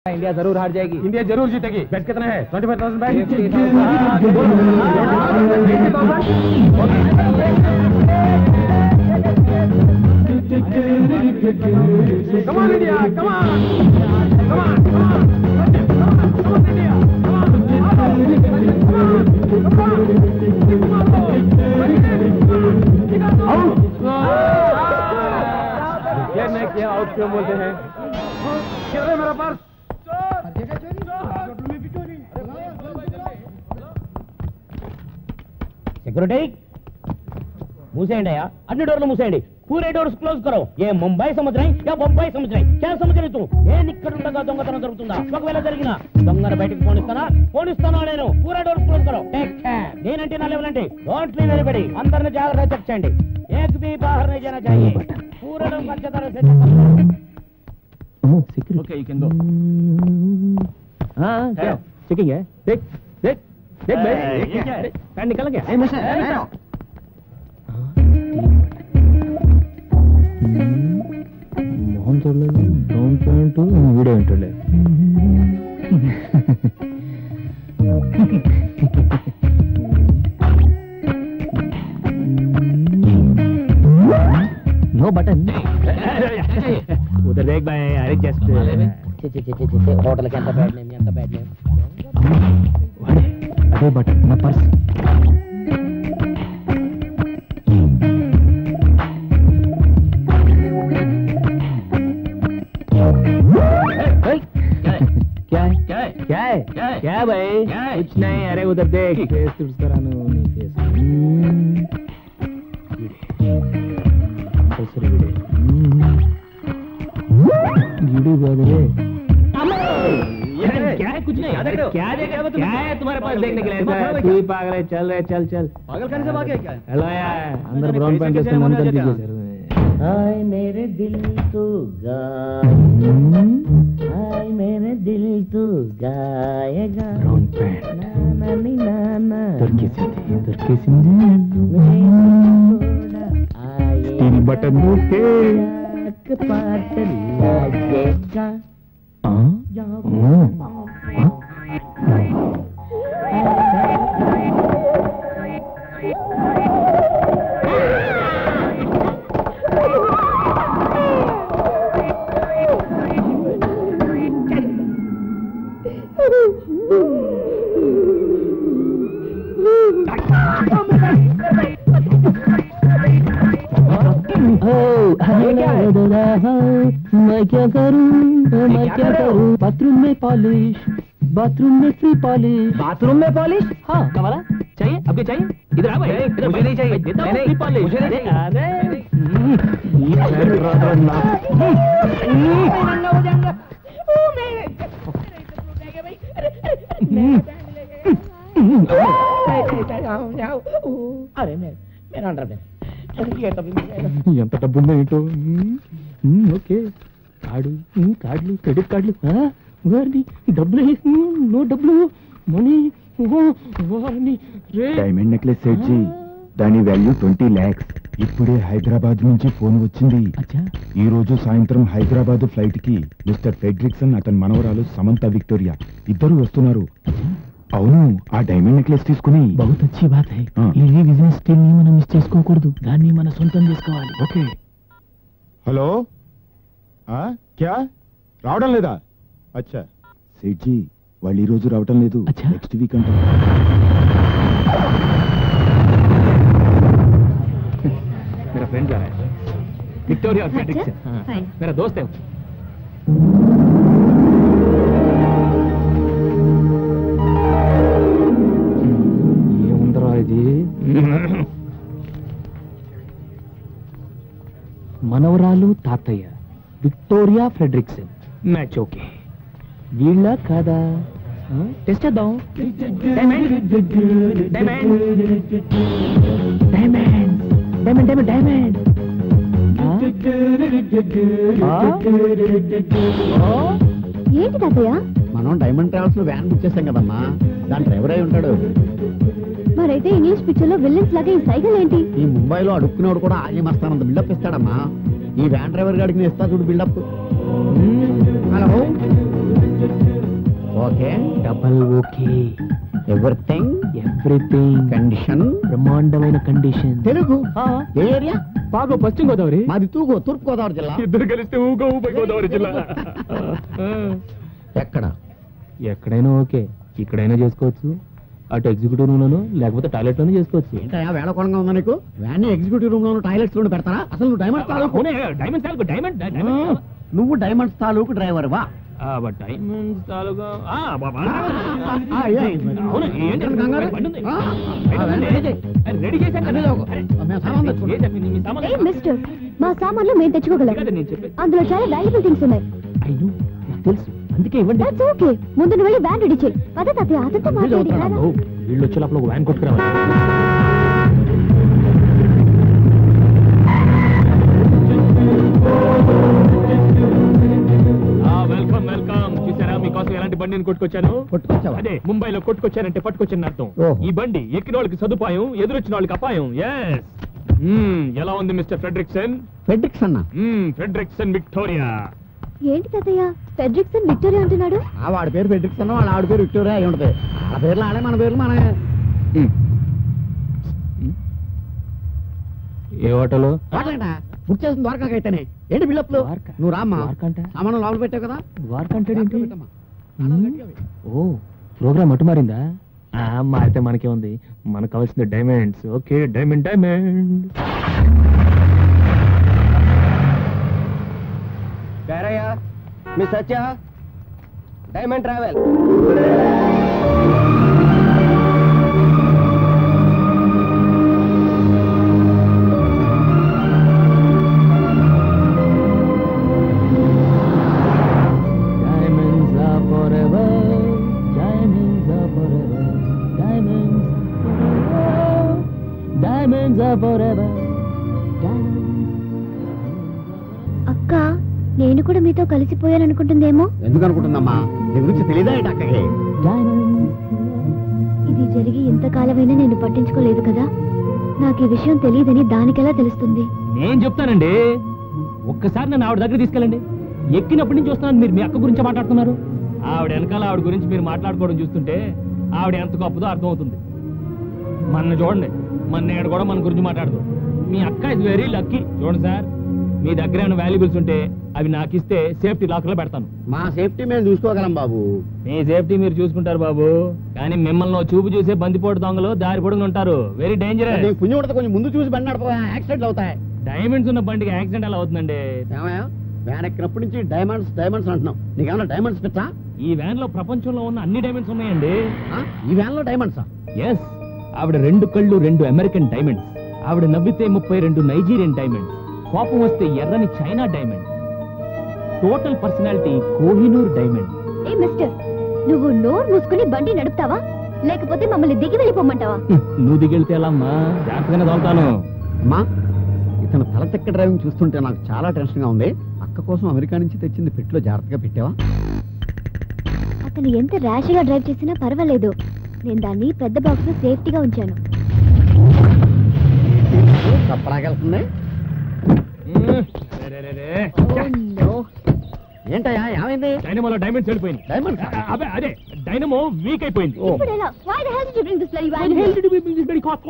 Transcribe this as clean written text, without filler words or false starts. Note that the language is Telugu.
इंडिया जरूर हार जाएगी। इंडिया जरूर जीतेगी। बेट कितना है? 25,000 bat. Come on India, come on, come on, come on, come on India, come on, ये आउट क्यों बोलते हैं? क्या है मेरा पर्स? सिक्योरिटी मूसेंडया अन्नी डोर्लू मूसेंडी पूरे डोर्स क्लोज करो। ये मुंबई समझ रहे या बొంబాయి समझ रहे? क्या समझ रहे तू? నేను ఇక్కడ ఉండగా దొంగతనం జరుగుతుందా? ఒకవేళ జరిగినా దొంగను బయటికి పోనిస్తానా నేను? పూరా డోర్స్ క్లోజ్ करो। Take care. నేనంటే నా లెవెల్ అంటే డోంట్ లీవ్ ఎనీబడీ। అందరిని జాగ్రత్తగా చెక్ చేయండి। एक भी बाहर नहीं जाना चाहिए। पूरा लोग अच्छी तरह से ओके यू कैन गो। हां क्या चेकिंग है? देख देख देख भाई ये क्या है? पैन निकल गया। ए मिशन मोहन तोड़ lay down point video inter ले नो बटन उधर देख भाई। अरे जस्ट होटल के अंदर बैठने अरे बटन ना पर्स क्या है क्या है क्या है क्या है भाई? कुछ नहीं। अरे उधर देख फेस टूट कराना नहीं फेस क्या है? कुछ नहीं। क्या है तुम्हारे पास देखने के लिए? तू ही पागल है। चल रहे चल चल पागल करने से भागे क्या? हेलो यार अंदर ब्राउन पैंट जैसे मन कर दीजिए सर। हाय मेरे दिल तू हाय मेरे दिल तू गाएगा। ब्राउन पैंट नाना तुर्की सिंधी स्टील बटन के पाट लगेगा। मैं क्या करूं बाथरूम में पॉलिश बाथरूम में फ्री पॉलिश। बाथरूम में पॉलिश? हाँ कमाला चाहिए? आपके चाहिए? इधर आ भाई। मुझे नहीं चाहिए। देता हूँ फ्री पॉलिश। मुझे नहीं चाहिए। अरे मेरा अंडर ఎంత డబ్బుందో ఏంటో. ఓకే కార్డులు క్రెడిట్ కార్డులు వారిని డబ్బులు నో డబ్బులు మనీ డైమండ్ నెక్లెస్ సెట్ జీ దాని వాల్యూ 20 lakhs. ఇప్పుడే హైదరాబాద్ నుంచి ఫోన్ వచ్చింది. ఈ రోజు సాయంత్రం హైదరాబాద్ ఫ్లైట్ కి మిస్టర్ ఫెడ్రిక్సన్ అతని మనవరాలు సమంత విక్టోరియా ఇద్దరు వస్తున్నారు. అవును ఆ డైమండ్ నెక్లెస్ తీసుకుని बहुत अच्छी बात है। ఈ బిజినెస్ టీమ్ ని మనం మిస్ చేసుకోకూడదు। దాన్ని మన సొంతం చేసుకోవాలి। ఓకే హలో క్యా రావడం లేదా? అచ్చా సేట్ జీ వాళ్ళు ఈ రోజు రావడం లేదు, నెక్స్ట్ వీక్ అంట. मेरा फ्रेंड जा रहा है विक्टोरिया और फेड्रिक्सन। मेरा दोस्त है। మనవరాలు తాతయ్య విక్టోరియా ఫ్రెడ్రిక్సన్ మ్యాచ్ ఓకే. వీళ్ళ కాదా టెస్ట్ చేద్దాం. Diamond diamond diamond diamond diamond diamond ఏంటి తాతయ్య? మనం డైమండ్ ట్రావెల్స్ లో వ్యాన్ బుక్ చేసాం కదమ్మా, దాని డ్రైవర్ అయి ఉంటాడు. మరైతే ఇంగ్లీష్ పిక్చర్ లో విల్లన్స్ లాగా ఈ సైకిల్ ఏంటి? ఈ ముంబైలో అడుక్కునేవాడు కూడా ఆలయం వస్తానంత బిల్డప్ ఇస్తాడమ్మా. ఈ వ్యాన్ డ్రైవర్ గాడికి నేను ఇస్తా చూడు buildup. Hello okay double okay everything everything condition బ్రహ్మాండమైన కండిషన్ తెలుగు ఏ ఏరియా బాగా పశ్చిమ గోదావరి మాది తూగో తూర్పు గోదావరి జిల్లా ఇద్దరు కలిస్తే ఊగో ఊపై గోదావరి జిల్లా ఎక్కడ ఎక్కడైనా ఓకే ఇక్కడైనా చేసుకోవచ్చు అటు ఎగ్జిక్యూటివ్ రూమ్ లోను లేకపోతే టాయిలెట్ లోనే చేసుకోవచ్చు ఏంటయ్యా వేళకోళంగా ఉందా నీకు వ్యాన్ ఎగ్జిక్యూటివ్ రూమ్ లోను టాయిలెట్స్ లోను పెడతారా అసలు నువ్వు డైమండ్స్ తాలూకు డైమండ్ తాలూకు డైమండ్ నువ్వు డైమండ్స్ తాలూకు డ్రైవర్ వా డైమండ్ తాలూకా రెడీ ఏ మిస్టర్ మా సామాన్లు మేము తెచ్చుకోగలం అందులో చాలా వాల్యుబుల్ థింగ్స్ ఉన్నాయి తెలుసు అందుకే ఇవ్వండి దట్స్ ఓకే ముందు నువ్వు వెళ్ళి వ్యాన్ రెడీ చేయి పద తాతయ్య అతనితో మాట్లాడి రారా. వీళ్ళు వచ్చే లోపల ఒక వ్యాన్ కొట్టుకురావాలి వెల్కమ్ వెల్కమ్ చూసారా మీకోసం ఎలాంటి బండిని కొట్టుకొచ్చాను కొట్టుకొచ్చావా అదే ముంబైలో కొట్టుకొచ్చానంటే పట్టుకొచ్చాను అర్థం ఓహో. ఈ బండి ఎక్కిన వాళ్ళకి సదుపాయం ఎదురొచ్చిన వాళ్ళకి అపాయం ఎస్ ఎలా ఉంది మిస్టర్ ఫ్రెడ్రిక్సన్ ఫెడ్రిక్స్ అన్న ఫ్రెడ్రిక్సన్ విక్టోరియా ఏంటి తాతయ్య ఫెడ్రిక్సన్ విక్టోరియా అంటున్నాడు వాడి పేరు ఫెడ్రిక్స్ అన్న వాళ్ళ ఆవిడ పేరు విక్టోరియా అయి ఉంటుంది ఆ పేర్లు ఆడే మన పేర్లు మన ఏ హోటలు బుక్ చేసిన ద్వారకాకైతేనే ఏంటి బిల్డప్లు ద్వారకా? నువ్వు రామ్మా ద్వారకా అంటే? సామాను లోపల పెట్టావు కదా వార్కంటాడేంటి పెట్టమ్మా. ఓ ప్రోగ్రామ్ అటు మారిందా మారితే మనకే ఉంది మనకు కావాల్సిన diamonds okay diamond diamond me Satya diamond travel Diamonds are forever. Diamonds are forever. Diamonds are forever. అక్క నేను కూడా మీతో కలిసిపోయాననుకుంటుందేమో ఎందుకు అనుకుంటుందమ్మా నీ గురించి తెలీదా ఏంటి అక్కకి ఇది జరిగి ఇంతకాలమైనా నేను పట్టించుకోలేదు కదా నాకు ఈ విషయం తెలియదని దానికెలా తెలుస్తుంది నేను చెప్తానండి ఒక్కసారి నన్ను ఆవిడ దగ్గర తీసుకెళ్ళండి ఎక్కినప్పటి నుంచి చూస్తున్నాను మీరు మీ అక్క గురించి మాట్లాడుతున్నారు ఆవిడ వెనకాల ఆవిడ గురించి మీరు మాట్లాడుకోవడం చూస్తుంటే ఆవిడ ఎంత గొప్పదో అర్థమవుతుంది మన చూడండి మన నేడు కూడా మన గురించి మాట్లాడదు మీ అక్క ఇస్ వెరీ లక్కీ చూడండి సార్ మీ దగ్గర ఏమైనా వాల్యుబుల్స్ ఉంటే అవి నాకు ఇస్తే సేఫ్టీ లాక్లో పెడతాను మా సేఫ్టీ మేము చూసుకోగలం బాబు మీ సేఫ్టీ మీరు చూసుకుంటారు బాబు కానీ మిమ్మల్ని చూపు చూసే బందిపోటు దొంగలు దారి పొడుగుని ఉంటారు వెరీ డేంజరస్ నీకు పుణ్యం ఉంటుంది కొంచెం ముందు చూసి బండి నడప యాక్సిడెంట్లు అవుతాయి డైమండ్స్ ఉన్న బండికి యాక్సిడెంట్ ఎలా అవుతుందండి ఏమయ్యా వ్యాన్ ఎక్కినప్పటి నుంచి డైమండ్స్ డైమండ్స్ అంటున్నావు నీకేమన్నా డైమండ్స్ పెట్టా ఈ వ్యాన్ లో ప్రపంచంలో ఉన్న అన్ని డైమండ్స్ ఉన్నాయండి ఈ వ్యాన్ లో డైమండ్సా ఎస్ ఆవిడ 2 కళ్ళు 2 అమెరికన్ డైమండ్స్ ఆవిడ నవ్వితే 32 నైజీరియన్ డైమండ్స్ కోపం వస్తే ఎర్రని China diamond total personality Kohinoor diamond ఏ మిస్టర్ నువ్వు నోరు మూసుకుని బండి నడుపుతావా లేకపోతే మమ్మల్ని దిగి వెళ్ళిపోమంటావా నువ్వు దిగెళ్తే ఎలా అమ్మా జాగ్రత్తగానే తోలుతాను అమ్మా ఇతను తల తెక్క డ్రైవింగ్ చూస్తుంటే నాకు చాలా టెన్షన్ గా ఉంది అక్క కోసం అమెరికా నుంచి తెచ్చింది పెట్టులో జాగ్రత్తగా పెట్టావా అతను ఎంత ర్యాష్ గా డ్రైవ్ చేసినా పర్వాలేదు నేను దాన్ని పెద్ద బాక్స్ లో సేఫ్టీగా ఉంచాను తప్పలాగెళ్తుంది ఏంటయ్యా ఏమైంది డైనమోలో డైమండ్స్ వెళ్ళిపోయింది డైమండ్స్ అదే అదే డైనమో వీక్ అయిపోయింది ఇప్పుడు ఎలా? Why the hell did you bring this bloody Why van the hell here? did you bring this very cost?